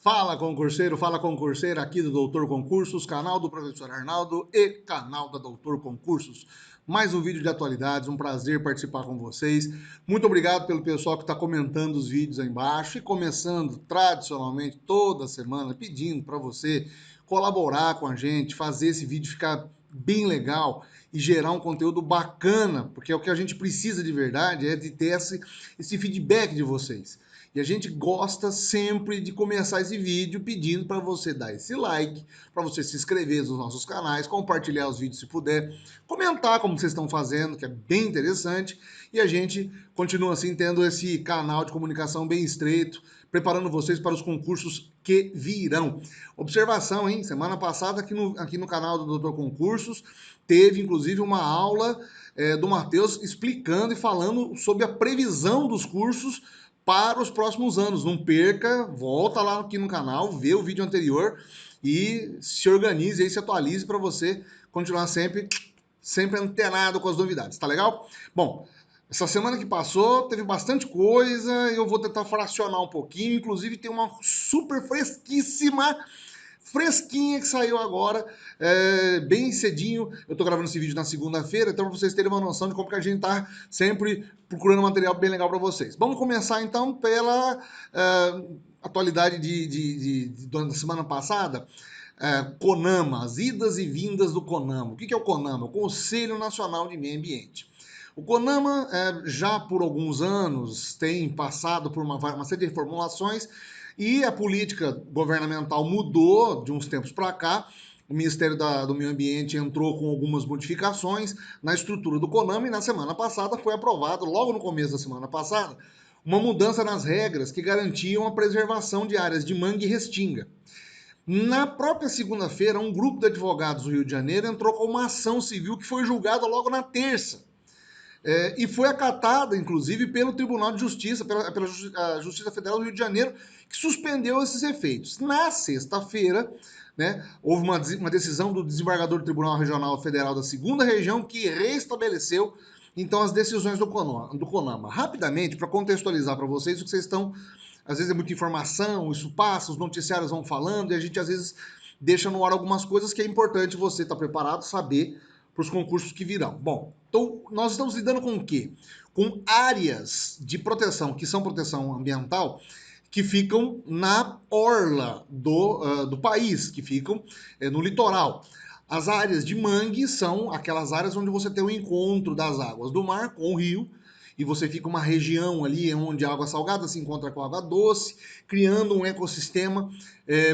Fala concurseira aqui do Doutor Concursos, canal do professor Arnaldo e canal da Doutor Concursos. Mais um vídeo de atualidades, um prazer participar com vocês. Muito obrigado pelo pessoal que está comentando os vídeos aí embaixo e começando tradicionalmente toda semana pedindo para você colaborar com a gente, fazer esse vídeo ficar bem legal e gerar um conteúdo bacana, porque é o que a gente precisa de verdade, é de ter esse feedback de vocês. E a gente gosta sempre de começar esse vídeo pedindo para você dar esse like, para você se inscrever nos nossos canais, compartilhar os vídeos se puder, comentar como vocês estão fazendo, que é bem interessante, e a gente continua assim tendo esse canal de comunicação bem estreito, preparando vocês para os concursos que virão. Observação, hein? Semana passada aqui no canal do Doutor Concursos teve inclusive uma aula do Matheus explicando e falando sobre a previsão dos cursos para os próximos anos. Não perca, volta lá aqui no canal, vê o vídeo anterior e se organize aí, se atualize para você continuar sempre antenado com as novidades, tá legal? Bom, essa semana que passou teve bastante coisa, eu vou tentar fracionar um pouquinho, inclusive tem uma super fresquinha que saiu agora, bem cedinho. Eu tô gravando esse vídeo na segunda-feira, então para vocês terem uma noção de como que a gente tá sempre procurando material bem legal para vocês. Vamos começar então pela atualidade da semana passada. CONAMA, as idas e vindas do CONAMA. O que é o CONAMA? O Conselho Nacional de Meio Ambiente. O CONAMA, já por alguns anos, tem passado por uma série de reformulações e a política governamental mudou de uns tempos para cá. O Ministério do Meio Ambiente entrou com algumas modificações na estrutura do CONAMA e na semana passada foi aprovado, logo no começo da semana passada, uma mudança nas regras que garantiam a preservação de áreas de mangue e restinga. Na própria segunda-feira, um grupo de advogados do Rio de Janeiro entrou com uma ação civil que foi julgada logo na terça. E foi acatada, inclusive, pelo Tribunal de Justiça, pela Justiça Federal do Rio de Janeiro, que suspendeu esses efeitos. Na sexta-feira, né, houve uma decisão do desembargador do Tribunal Regional Federal da 2ª Região que restabeleceu, então, as decisões do CONAMA. Rapidamente, para contextualizar para vocês, o que vocês estão... Às vezes é muita informação, isso passa, os noticiários vão falando, e a gente, às vezes, deixa no ar algumas coisas que é importante você estar preparado, saber para os concursos que virão. Bom, então nós estamos lidando com o quê? Com áreas de proteção, que são proteção ambiental, que ficam na orla do país, que ficam no litoral. As áreas de mangue são aquelas áreas onde você tem o encontro das águas do mar com o rio, e você fica uma região ali onde a água salgada se encontra com a água doce, criando um ecossistema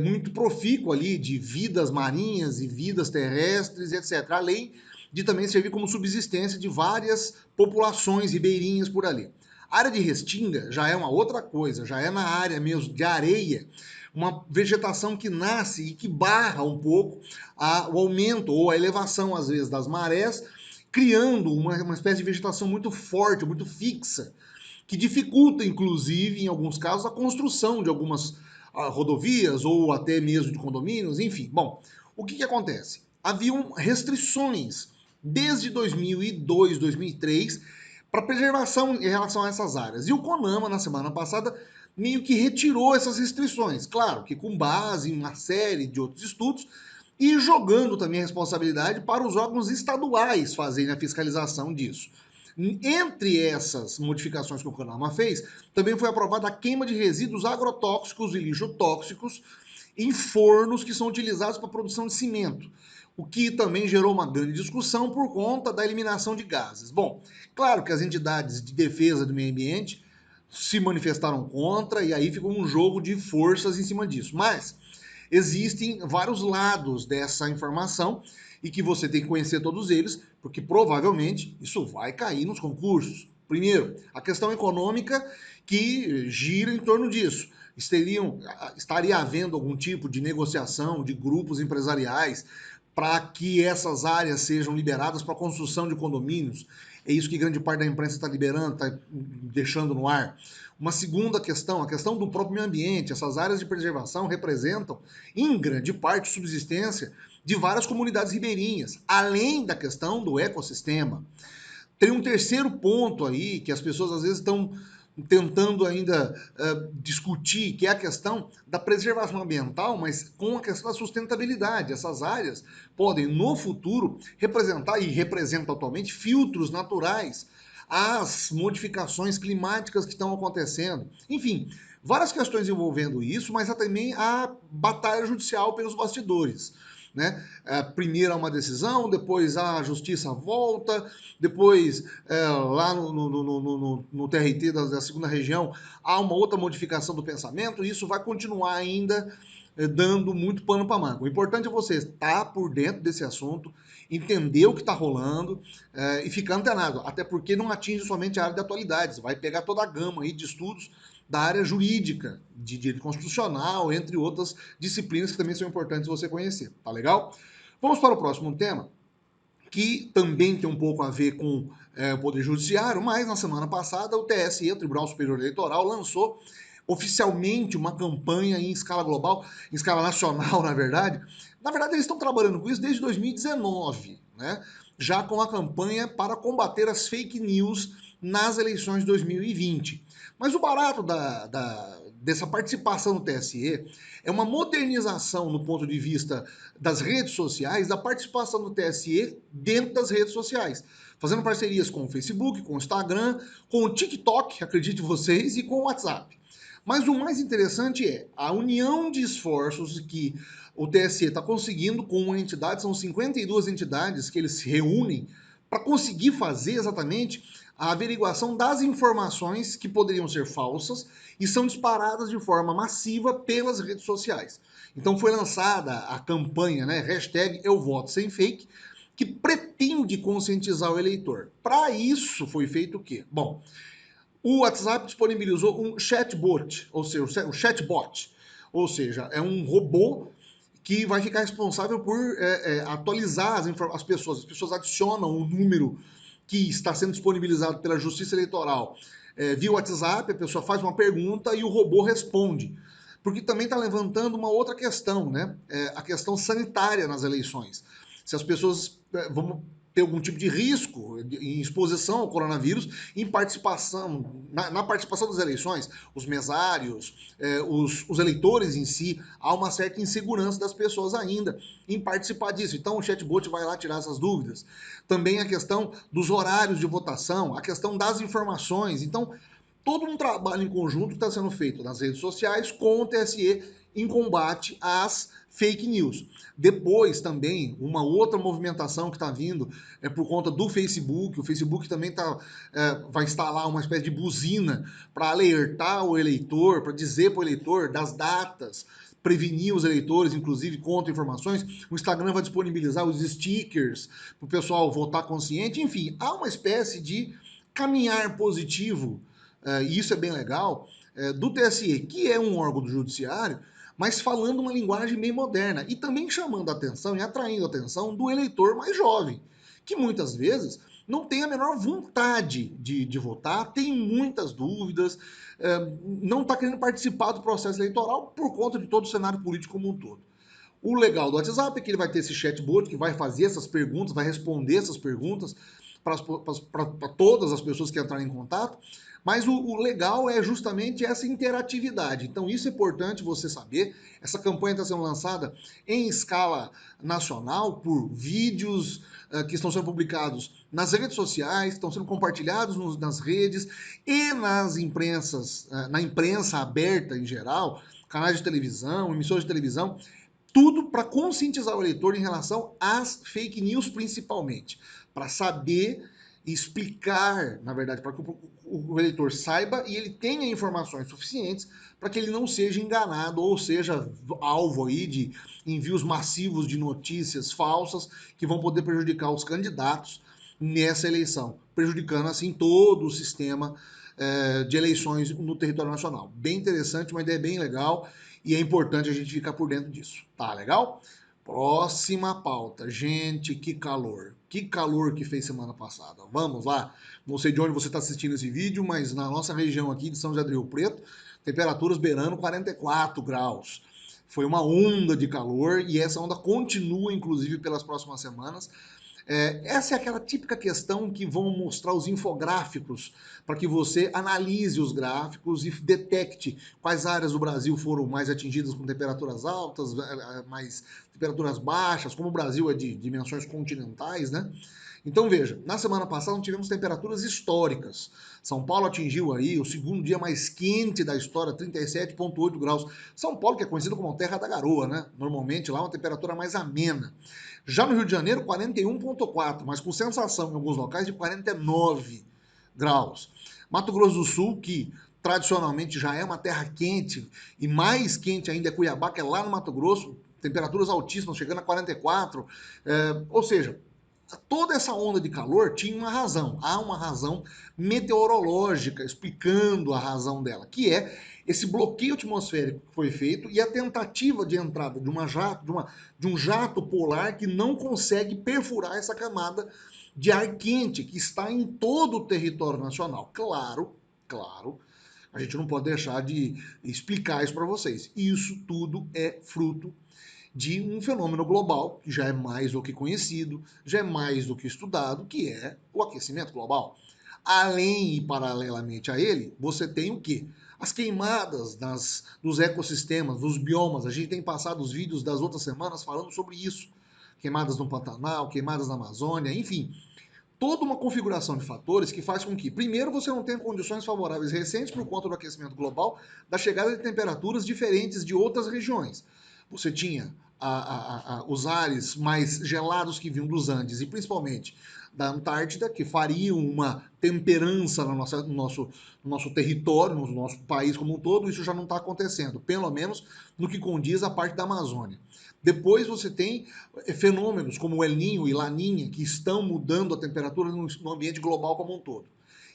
muito profícuo ali de vidas marinhas e vidas terrestres, etc. Além de também servir como subsistência de várias populações ribeirinhas por ali. A área de restinga já é uma outra coisa, já é na área mesmo de areia, uma vegetação que nasce e que barra um pouco o aumento ou a elevação, às vezes, das marés, criando uma espécie de vegetação muito forte, muito fixa, que dificulta, inclusive, em alguns casos, a construção de algumas rodovias ou até mesmo de condomínios, enfim. Bom, o que acontece? Haviam restrições desde 2002, 2003, para preservação em relação a essas áreas. E o CONAMA, na semana passada, meio que retirou essas restrições. Claro que com base em uma série de outros estudos, e jogando também a responsabilidade para os órgãos estaduais fazerem a fiscalização disso. Entre essas modificações que o CONAMA fez, também foi aprovada a queima de resíduos agrotóxicos e lixo tóxicos em fornos que são utilizados para a produção de cimento, o que também gerou uma grande discussão por conta da eliminação de gases. Bom, claro que as entidades de defesa do meio ambiente se manifestaram contra e aí ficou um jogo de forças em cima disso, mas existem vários lados dessa informação e que você tem que conhecer todos eles, porque provavelmente isso vai cair nos concursos. Primeiro, a questão econômica que gira em torno disso. Estaria havendo algum tipo de negociação de grupos empresariais para que essas áreas sejam liberadas para a construção de condomínios? É isso que grande parte da imprensa está liberando, está deixando no ar. Uma segunda questão, a questão do próprio meio ambiente. Essas áreas de preservação representam, em grande parte, subsistência de várias comunidades ribeirinhas, além da questão do ecossistema. Tem um terceiro ponto aí que as pessoas às vezes estão tentando ainda discutir, que é a questão da preservação ambiental, mas com a questão da sustentabilidade. Essas áreas podem, no futuro, representar, e representam atualmente, filtros naturais às modificações climáticas que estão acontecendo. Enfim, várias questões envolvendo isso, mas há também a batalha judicial pelos bastidores. Né? Primeiro há uma decisão, depois a justiça volta, depois lá no TRT da segunda região há uma outra modificação do pensamento, e isso vai continuar ainda dando muito pano para manga. O importante é você estar por dentro desse assunto, entender o que está rolando e ficar antenado, até porque não atinge somente a área de atualidades, vai pegar toda a gama aí de estudos da área jurídica, de direito constitucional, entre outras disciplinas que também são importantes você conhecer, tá legal? Vamos para o próximo tema, que também tem um pouco a ver com o Poder Judiciário, mas na semana passada o TSE, o Tribunal Superior Eleitoral, lançou oficialmente uma campanha em escala global, em escala nacional, na verdade. Na verdade, eles estão trabalhando com isso desde 2019, né? Já com a campanha para combater as fake news nas eleições de 2020. Mas o barato dessa participação no TSE é uma modernização no ponto de vista das redes sociais, da participação do TSE dentro das redes sociais, fazendo parcerias com o Facebook, com o Instagram, com o TikTok, acredite vocês, e com o WhatsApp. Mas o mais interessante é a união de esforços que o TSE está conseguindo com uma entidade, são 52 entidades que eles se reúnem para conseguir fazer exatamente a averiguação das informações que poderiam ser falsas e são disparadas de forma massiva pelas redes sociais. Então foi lançada a campanha, né, hashtag Eu Voto Sem Fake, que pretende conscientizar o eleitor. Para isso foi feito o quê? Bom, o WhatsApp disponibilizou um chatbot, ou seja, é um robô que vai ficar responsável por atualizar as pessoas. As pessoas adicionam o número que está sendo disponibilizado pela Justiça Eleitoral via WhatsApp, a pessoa faz uma pergunta e o robô responde. Porque também está levantando uma outra questão, né? A questão sanitária nas eleições. Se as pessoas vão ter algum tipo de risco em exposição ao coronavírus, em participação, na participação das eleições, os mesários, os eleitores em si, há uma certa insegurança das pessoas ainda em participar disso. Então o chatbot vai lá tirar essas dúvidas. Também a questão dos horários de votação, a questão das informações. Então, todo um trabalho em conjunto está sendo feito nas redes sociais com o TSE em combate às fake news. Depois também, uma outra movimentação que está vindo é por conta do Facebook. O Facebook também vai instalar uma espécie de buzina para alertar o eleitor, para dizer para o eleitor das datas, prevenir os eleitores, inclusive, contra informações. O Instagram vai disponibilizar os stickers para o pessoal votar consciente. Enfim, há uma espécie de caminhar positivo, e isso é bem legal, do TSE, que é um órgão do judiciário, mas falando uma linguagem meio moderna e também chamando a atenção e atraindo a atenção do eleitor mais jovem, que muitas vezes não tem a menor vontade de votar, tem muitas dúvidas, não está querendo participar do processo eleitoral por conta de todo o cenário político como um todo. O legal do WhatsApp é que ele vai ter esse chatbot que vai fazer essas perguntas, vai responder essas perguntas para todas as pessoas que entrarem em contato, mas o legal é justamente essa interatividade. Então, isso é importante você saber. Essa campanha está sendo lançada em escala nacional por vídeos que estão sendo publicados nas redes sociais, estão sendo compartilhados nas redes e nas imprensas, na imprensa aberta em geral, canais de televisão, emissoras de televisão, tudo para conscientizar o eleitor em relação às fake news, principalmente, para saber e explicar, na verdade, para que o eleitor saiba e ele tenha informações suficientes para que ele não seja enganado ou seja alvo aí de envios massivos de notícias falsas que vão poder prejudicar os candidatos nessa eleição, prejudicando assim todo o sistema de eleições no território nacional. Bem interessante, uma ideia bem legal e é importante a gente ficar por dentro disso. Tá legal? Próxima pauta. Gente, que calor. Que calor que fez semana passada. Vamos lá. Não sei de onde você está assistindo esse vídeo, mas na nossa região aqui de São José do Rio Preto, temperaturas beirando 44 graus. Foi uma onda de calor e essa onda continua, inclusive, pelas próximas semanas. Essa é aquela típica questão que vão mostrar os infográficos para que você analise os gráficos e detecte quais áreas do Brasil foram mais atingidas com temperaturas altas, mais temperaturas baixas, como o Brasil é de dimensões continentais, né? Então veja, na semana passada nós tivemos temperaturas históricas. São Paulo atingiu aí o segundo dia mais quente da história, 37,8 graus. São Paulo, que é conhecido como Terra da Garoa, né? Normalmente lá é uma temperatura mais amena. Já no Rio de Janeiro, 41,4, mas com sensação em alguns locais de 49 graus. Mato Grosso do Sul, que tradicionalmente já é uma terra quente, e mais quente ainda é Cuiabá, que é lá no Mato Grosso, temperaturas altíssimas, chegando a 44. Ou seja, toda essa onda de calor tinha uma razão. Há uma razão meteorológica explicando a razão dela, que é esse bloqueio atmosférico que foi feito e a tentativa de entrada de um jato polar que não consegue perfurar essa camada de ar quente que está em todo o território nacional. Claro, a gente não pode deixar de explicar isso para vocês. Isso tudo é fruto de um fenômeno global, que já é mais do que conhecido, já é mais do que estudado, que é o aquecimento global. Além e paralelamente a ele, você tem o quê? As queimadas dos ecossistemas, dos biomas. A gente tem passado os vídeos das outras semanas falando sobre isso. Queimadas no Pantanal, queimadas na Amazônia, enfim. Toda uma configuração de fatores que faz com que, primeiro, você não tenha condições favoráveis recentes por conta do aquecimento global, da chegada de temperaturas diferentes de outras regiões. Você tinha os ares mais gelados que vinham dos Andes e principalmente da Antártida, que fariam uma temperança no nosso território, no nosso país como um todo. Isso já não está acontecendo, pelo menos no que condiz à parte da Amazônia. Depois você tem fenômenos como o El Niño e Laninha, que estão mudando a temperatura no ambiente global como um todo.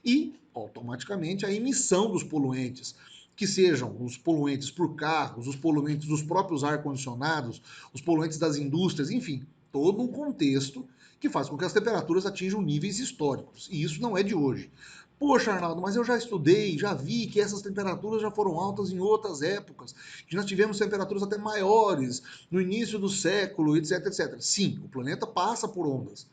E, automaticamente, a emissão dos poluentes, que sejam os poluentes por carros, os poluentes dos próprios ar-condicionados, os poluentes das indústrias, enfim, todo um contexto que faz com que as temperaturas atinjam níveis históricos. E isso não é de hoje. Poxa, Arnaldo, mas eu já estudei, já vi que essas temperaturas já foram altas em outras épocas, que nós tivemos temperaturas até maiores no início do século, etc, etc. Sim, o planeta passa por ondas.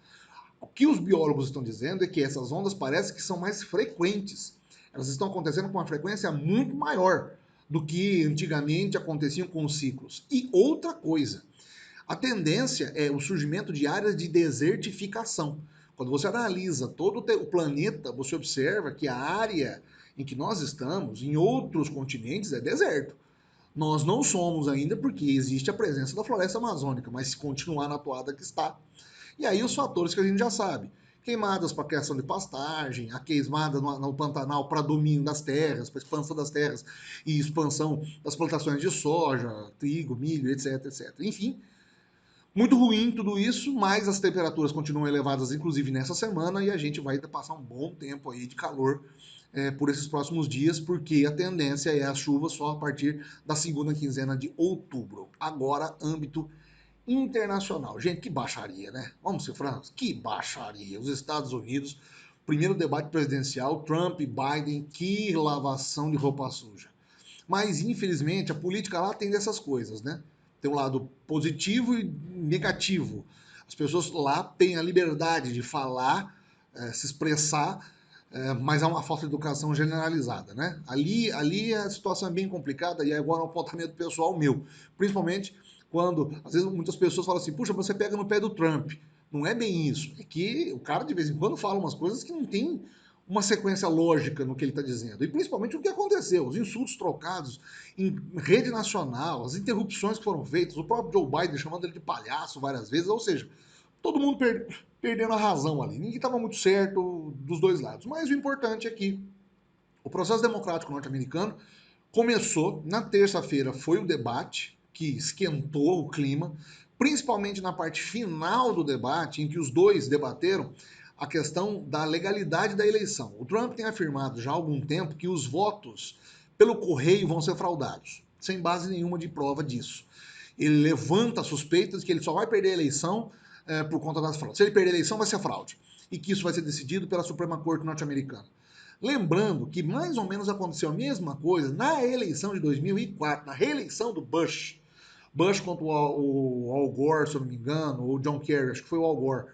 O que os biólogos estão dizendo é que essas ondas parecem que são mais frequentes. Elas estão acontecendo com uma frequência muito maior do que antigamente aconteciam com os ciclos. E outra coisa, a tendência é o surgimento de áreas de desertificação. Quando você analisa todo o planeta, você observa que a área em que nós estamos, em outros continentes, é deserto. Nós não somos ainda porque existe a presença da floresta amazônica, mas se continuar na toada que está. E aí os fatores que a gente já sabe. Queimadas para criação de pastagem, a queimada no Pantanal para domínio das terras, para expansão das terras e expansão das plantações de soja, trigo, milho, etc, etc. Enfim, muito ruim tudo isso, mas as temperaturas continuam elevadas, inclusive nessa semana, e a gente vai passar um bom tempo aí de calor por esses próximos dias, porque a tendência é a chuva só a partir da segunda quinzena de outubro. Agora, âmbito internacional. Gente, que baixaria, né? Vamos ser francos? Que baixaria. Os Estados Unidos, primeiro debate presidencial, Trump e Biden, que lavação de roupa suja. Mas, infelizmente, a política lá tem dessas coisas, né? Tem um lado positivo e negativo. As pessoas lá têm a liberdade de falar, se expressar, mas há uma falta de educação generalizada, né? Ali a situação é bem complicada e agora é um apontamento pessoal meu. Principalmente quando, às vezes, muitas pessoas falam assim, puxa, você pega no pé do Trump. Não é bem isso. É que o cara, de vez em quando, fala umas coisas que não tem uma sequência lógica no que ele está dizendo. E principalmente o que aconteceu, os insultos trocados em rede nacional, as interrupções que foram feitas, o próprio Joe Biden chamando ele de palhaço várias vezes, ou seja, todo mundo perdendo a razão ali. Ninguém estava muito certo dos dois lados. Mas o importante é que o processo democrático norte-americano começou, na terça-feira foi o debate, que esquentou o clima, principalmente na parte final do debate, em que os dois debateram a questão da legalidade da eleição. O Trump tem afirmado já há algum tempo que os votos pelo correio vão ser fraudados, sem base nenhuma de prova disso. Ele levanta suspeitas de que ele só vai perder a eleição por conta das fraudes. Se ele perder a eleição, vai ser fraude. E que isso vai ser decidido pela Suprema Corte norte-americana. Lembrando que mais ou menos aconteceu a mesma coisa na eleição de 2004, na reeleição do Bush. Bush contra o Al Gore, se eu não me engano, ou o John Kerry, acho que foi o Al Gore.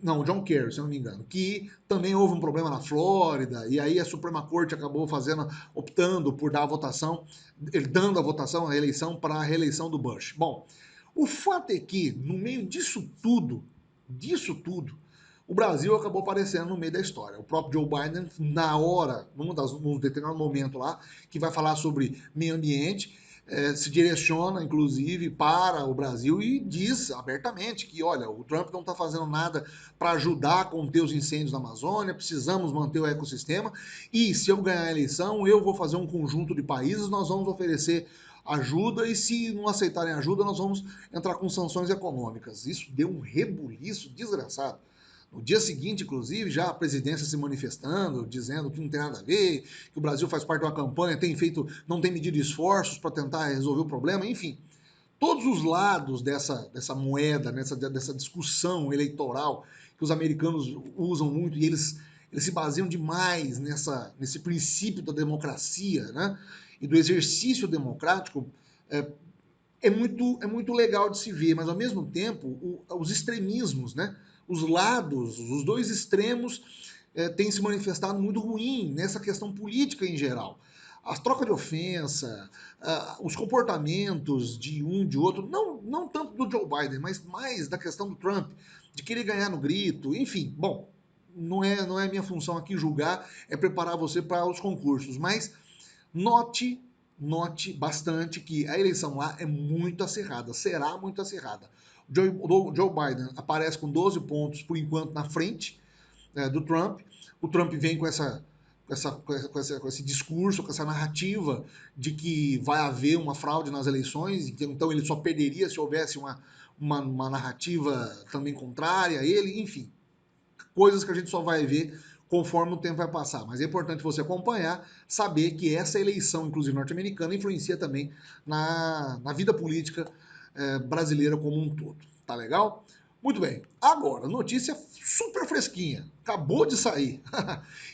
não, o John Kerry, se eu não me engano, que também houve um problema na Flórida, e aí a Suprema Corte acabou optando por dar a votação, dando a votação, a eleição para a reeleição do Bush. Bom, o fato é que, no meio disso tudo, o Brasil acabou aparecendo no meio da história. O próprio Joe Biden, num determinado momento lá, que vai falar sobre meio ambiente, se direciona, inclusive, para o Brasil e diz abertamente que, olha, o Trump não está fazendo nada para ajudar a conter os incêndios na Amazônia, precisamos manter o ecossistema e, se eu ganhar a eleição, eu vou fazer um conjunto de países, nós vamos oferecer ajuda e, se não aceitarem ajuda, nós vamos entrar com sanções econômicas. Isso deu um rebuliço desgraçado. No dia seguinte, inclusive, já a presidência se manifestando, dizendo que não tem nada a ver, que o Brasil faz parte de uma campanha, não tem medido esforços para tentar resolver o problema, enfim. Todos os lados dessa moeda, dessa discussão eleitoral que os americanos usam muito e eles se baseiam demais nesse princípio da democracia, né? E do exercício democrático, é muito legal de se ver, mas ao mesmo tempo, os extremismos, né? Os lados, os dois extremos têm se manifestado muito ruim nessa questão política em geral. A troca de ofensa, os comportamentos de um, de outro, não tanto do Joe Biden, mas mais da questão do Trump, de querer ganhar no grito, enfim, bom, não é minha função aqui julgar, é preparar você para os concursos, mas note bastante que a eleição lá é muito acirrada, será muito acirrada. Joe Biden aparece com 12 pontos, por enquanto, na frente do Trump. O Trump vem com esse discurso, com essa narrativa de que vai haver uma fraude nas eleições, então ele só perderia se houvesse uma narrativa também contrária a ele, enfim, coisas que a gente só vai ver conforme o tempo vai passar. Mas é importante você acompanhar, saber que essa eleição, inclusive norte-americana, influencia também na vida política brasileira como um todo. Tá legal? Muito bem. Agora, notícia super fresquinha. Acabou de sair.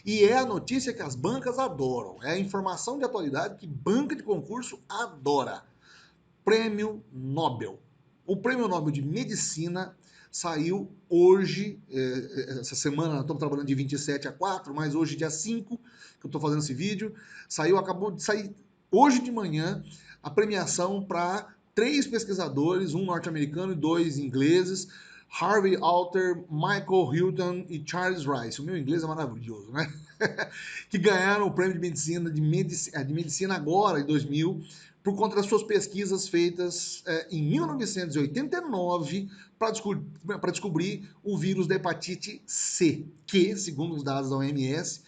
E é a notícia que as bancas adoram. É a informação de atualidade que banca de concurso adora. Prêmio Nobel. O Prêmio Nobel de Medicina saiu hoje, essa semana, estamos trabalhando de 27 a 4, mas hoje, dia 5, que eu estou fazendo esse vídeo, acabou de sair hoje de manhã a premiação para 3 pesquisadores, um norte-americano e 2 ingleses, Harvey Alter, Michael Hilton e Charles Rice. O meu inglês é maravilhoso, né? Que ganharam o prêmio de medicina agora, em 2000, por conta das suas pesquisas feitas em 1989 para descobrir o vírus da hepatite C, que, segundo os dados da OMS,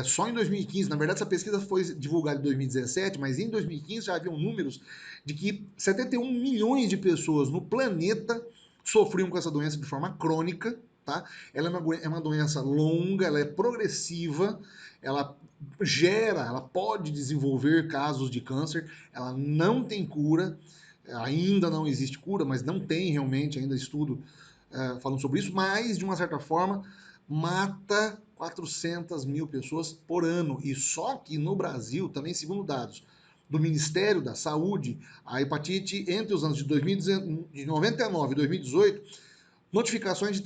só em 2015, na verdade essa pesquisa foi divulgada em 2017, mas em 2015 já haviam números de que 71 milhões de pessoas no planeta sofriam com essa doença de forma crônica, tá? Ela é uma doença longa, ela é progressiva, ela ela pode desenvolver casos de câncer, ela não tem cura, ainda não existe cura, mas não tem realmente ainda estudo falando sobre isso, mas de uma certa forma mata 400 mil pessoas por ano. E só que no Brasil, também segundo dados do Ministério da Saúde, a hepatite entre os anos de 99 e 2018, notificações de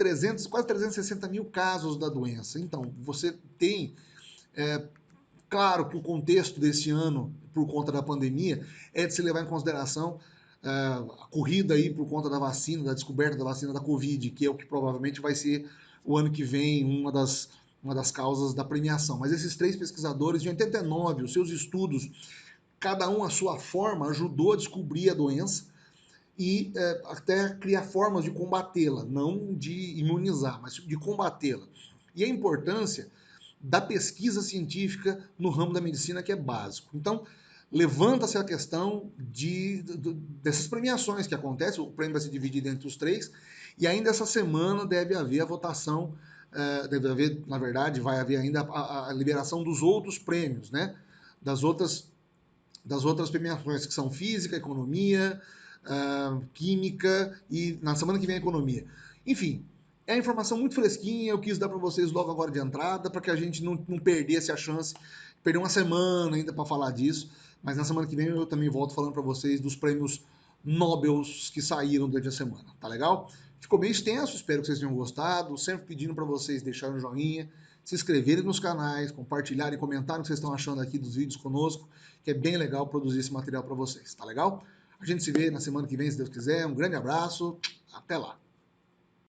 quase 360 mil casos da doença. Então, você tem, claro que o contexto desse ano, por conta da pandemia, é de se levar em consideração a corrida aí por conta da vacina, da descoberta da vacina da Covid, que é o que provavelmente vai ser o ano que vem uma das causas da premiação. Mas esses 3 pesquisadores, de 89, os seus estudos, cada um à sua forma, ajudou a descobrir a doença e até criar formas de combatê-la, não de imunizar, mas de combatê-la. E a importância da pesquisa científica no ramo da medicina, que é básico. Então, levanta-se a questão dessas premiações que acontecem, o prêmio vai ser dividido entre os 3, e ainda essa semana deve haver a votação, deve haver, na verdade, vai haver ainda a liberação dos outros prêmios, né? Das outras premiações, que são física, economia, química e na semana que vem economia. Enfim, é informação muito fresquinha, eu quis dar para vocês logo agora de entrada, para que a gente não perdesse a chance, perder uma semana ainda para falar disso, mas na semana que vem eu também volto falando para vocês dos prêmios Nobel que saíram durante a semana, tá legal? Ficou bem extenso, espero que vocês tenham gostado. Sempre pedindo para vocês deixarem um joinha, se inscreverem nos canais, compartilharem, comentarem o que vocês estão achando aqui dos vídeos conosco, que é bem legal produzir esse material para vocês, tá legal? A gente se vê na semana que vem, se Deus quiser. Um grande abraço, até lá!